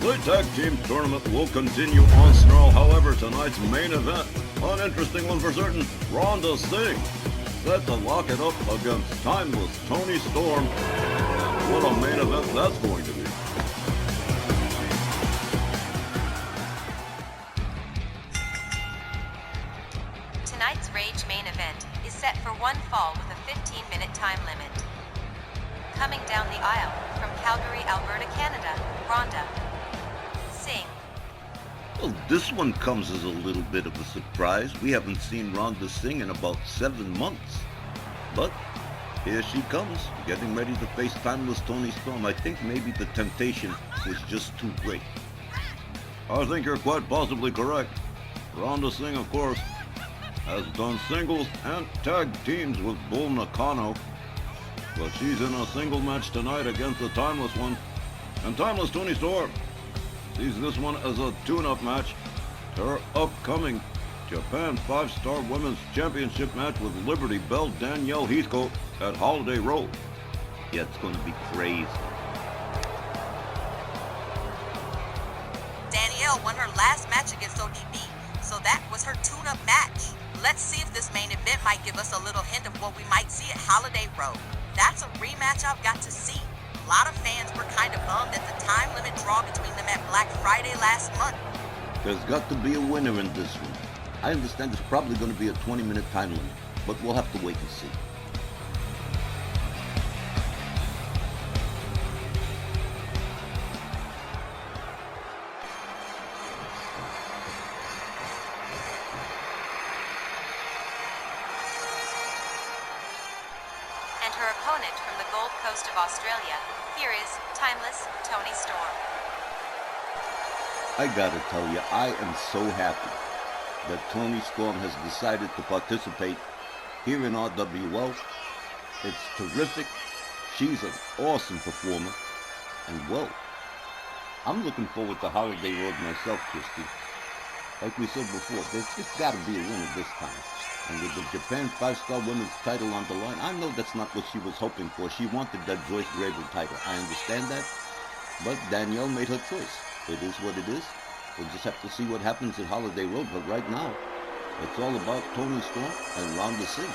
The tag team tournament will continue on Snarl. However, tonight's main event, an interesting one for certain, Ronda Singh, set to lock it up against timeless Toni Storm. What a main event that's going to be. Tonight's Rage main event is set for one fall with a 15-minute time limit. Coming down the aisle from Calgary, Alberta, Canada, Ronda Singh. Well, this one comes as a little bit of a surprise. We haven't seen Ronda Singh in about 7 months. But here she comes, getting ready to face timeless Toni Storm. I think maybe the temptation was just too great. I think you're quite possibly correct. Ronda Singh, of course, has done singles and tag teams with Bull Nakano. But she's in a single match tonight against the timeless one. And timeless Toni Storm sees this one as a tune-up match to her upcoming Japan 5-Star Women's Championship match with Liberty Bell Danielle Heathcote at Holiday Road. Yeah, it's going to be crazy. Danielle won her last match against ODB, so that was her tune-up match. Let's see if this main event might give us a little hint of what we might see at Holiday Road. That's a rematch I've got to see. A lot of fans were kind of bummed at the time limit draw between them at Black Friday last month. There's got to be a winner in this one. I understand it's probably going to be a 20-minute time limit, but we'll have to wait and see. And her opponent from the Gold Coast of Australia, here is timeless Toni Storm. I gotta tell you, I am so happy that Toni Storm has decided to participate here in RWL. It's terrific. She's an awesome performer. And well, I'm looking forward to Holiday Road myself, Christy. Like we said before, there's just gotta be a winner this time. And with the Japan 5-Star Women's title on the line, I know that's not what she was hoping for. She wanted that Joyce Grable title. I understand that. But Danielle made her choice. It is what it is. We'll just have to see what happens at Holiday Road. But right now, it's all about Toni Storm and Ronda Singh.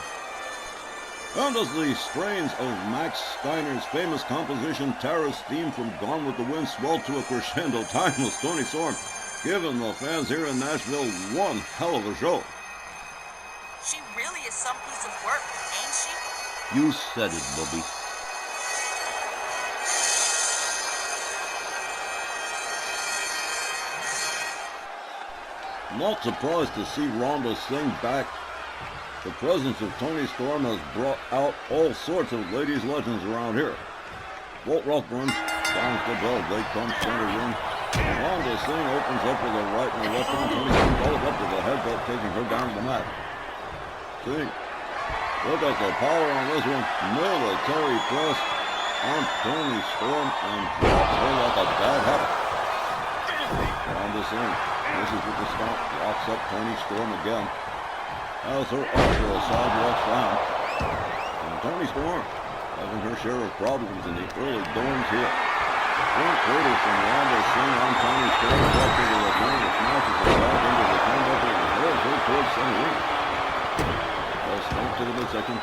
And as the strains of Max Steiner's famous composition Tara's theme from Gone with the Wind swell to a crescendo, timeless Toni Storm giving the fans here in Nashville one hell of a show. She really is some piece of work, ain't she? You said it, Bubby. Not surprised to see Ronda Singh back. The presence of Toni Storm has brought out all sorts of ladies legends around here. Walt Rothburn sounds the bell, they come center ring. Ronda Singh opens up with a right and a left arm. Toni Storm follows up with a headbutt, taking her down to the mat. Singh, look at the power on this one. Military press on Toni Storm and drops her like a bad habit. Ronda Singh, this is with the stomp, locks up Toni Storm again. Has her up for a sidewalk slam. And Toni Storm having her share of problems in the early goings here. Front quarter from Ronda Singh on Toni Storm, back into the corner, the smashes the back into the turnbuckle, and throws her towards center ring. A stomp to the midsection.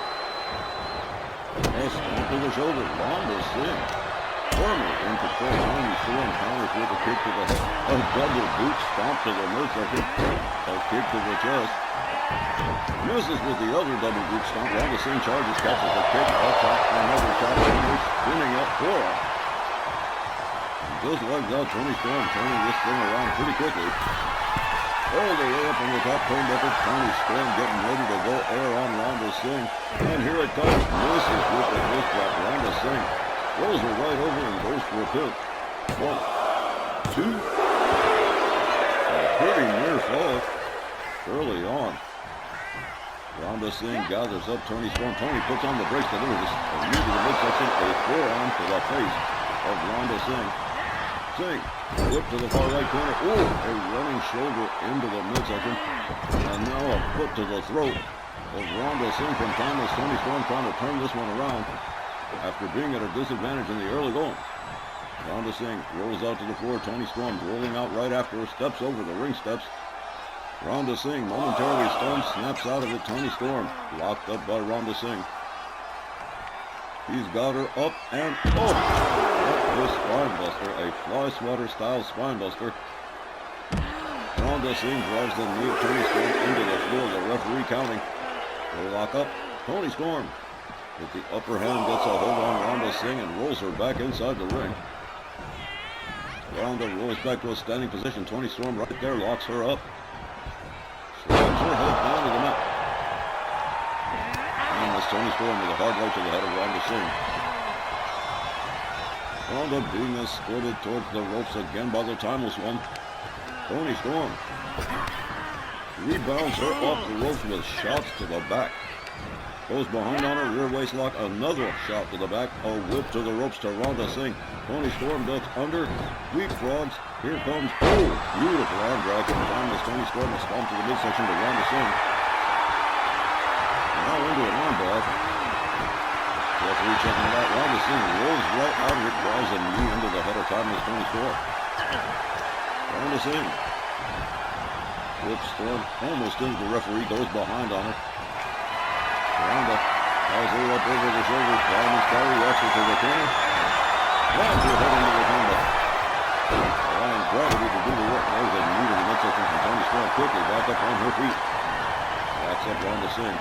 A stomp to the shoulder. Ronda Singh firmly in control. Toni Storm counters with a kick to the head. A double boot stomp to the midsection. A kick to the chest. Misses with the other double boot stomp. Ronda Singh charges, catches a kick, up top, another shot, spinning up forearm. And just like that, Toni Storm turning this thing around pretty quickly. All the way up on the top turnbuckle, Toni Storm getting ready to go air on Ronda Singh. And here it comes, misses with the wrist drop. Ronda Singh rolls her right over and goes for a pin. 1, 2. A pretty near fall early on. Ronda Singh gathers up Toni Storm. Toni puts on the brakes, delivers a knee to the midsection, a forearm to the face of Ronda Singh. Singh, whip to the far right corner. Ooh, a running shoulder into the midsection. And now a foot to the throat of Ronda Singh from timeless Toni Storm, trying to turn this one around after being at a disadvantage in the early going. Ronda Singh rolls out to the floor. Toni Storm rolling out right after her, steps over the ring steps. Ronda Singh momentarily stunned, snaps out of it. Toni Storm locked up by Ronda Singh. He's got her up and this spinebuster, a fly swatter style spinebuster. Ronda Singh drives the knee of Toni Storm into the floor. The referee counting. They lock up. Toni Storm with the upper hand gets a hold on Ronda Singh and rolls her back inside the ring. Ronda rolls back to a standing position. Toni Storm right there locks her up. Slams her head down to the mat. And that's Toni Storm with a hard right to the head of Ronda Singh. Ronda being escorted towards the ropes again by the timeless one. Toni Storm rebounds her off the ropes with shots to the back. Goes behind on her, rear waist lock, another shot to the back, a whip to the ropes to Ronda Singh. Toni Storm ducks under, leapfrogs, here comes, beautiful arm drag from time as Toni Storm is stomped to the midsection to Ronda Singh. Now into an arm bar. Referee checking it out, Ronda Singh rolls right out of it, drives a knee into the head of timeless Toni Storm. Ronda Singh whips Storm almost into the referee, goes behind on her. Ronda has her up over the shoulders. Diamond Star walks her to the corner. Lands her head into the combo. Allowing gravity to do the work. There's a knee to the midsection from Toni Storm. Quickly back up on her feet. Backs up Ronda Singh.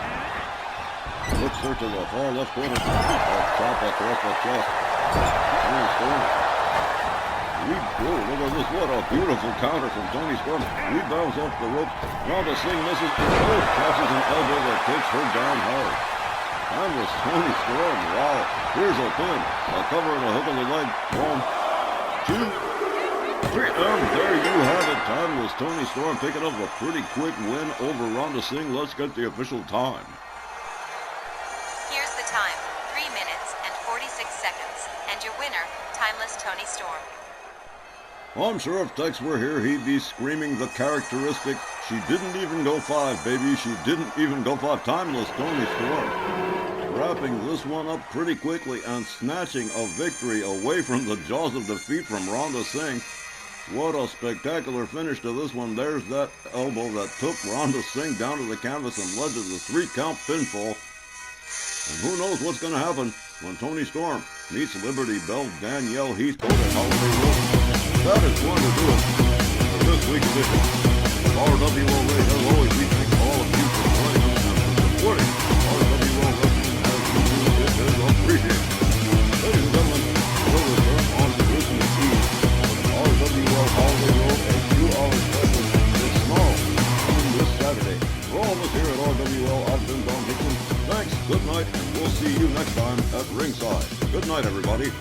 Looks her to the far left corner. A chop across the chest. Toni Storm. Look at this. What a beautiful counter from Toni Storm. Rebounds off the rope. Ronda Singh misses. Catches an elbow that takes her down hard. Timeless Toni Storm. Wow. Here's a pin. A cover and a hook on the leg. 1, 2, 3. And there you have it. Timeless Toni Storm picking up a pretty quick win over Ronda Singh. Let's get the official time. Here's the time. 3 minutes and 46 seconds. And your winner, Timeless Toni Storm. I'm sure if Tex were here, he'd be screaming the characteristic, she didn't even go 5, baby, she didn't even go 5. Timeless Toni Storm. Wrapping this one up pretty quickly and snatching a victory away from the jaws of defeat from Ronda Singh. What a spectacular finish to this one. There's that elbow that took Ronda Singh down to the canvas and led to the 3-count pinfall. And who knows what's going to happen when Toni Storm meets Liberty Bell Danielle Heathcote at Holiday Road. That is going to do it for this week's edition of RWO Radio. As always, we thank all of you for joining us and for supporting RWO Wrestling as you do. It is appreciated. Ladies and gentlemen, we'll return on to Christmas Eve with RWO Holiday Road and 2 hours special with Snarl coming this Saturday. For all of us here at RWL, I've been Don Hickson. Thanks, good night, and we'll see you next time at ringside. Good night, everybody.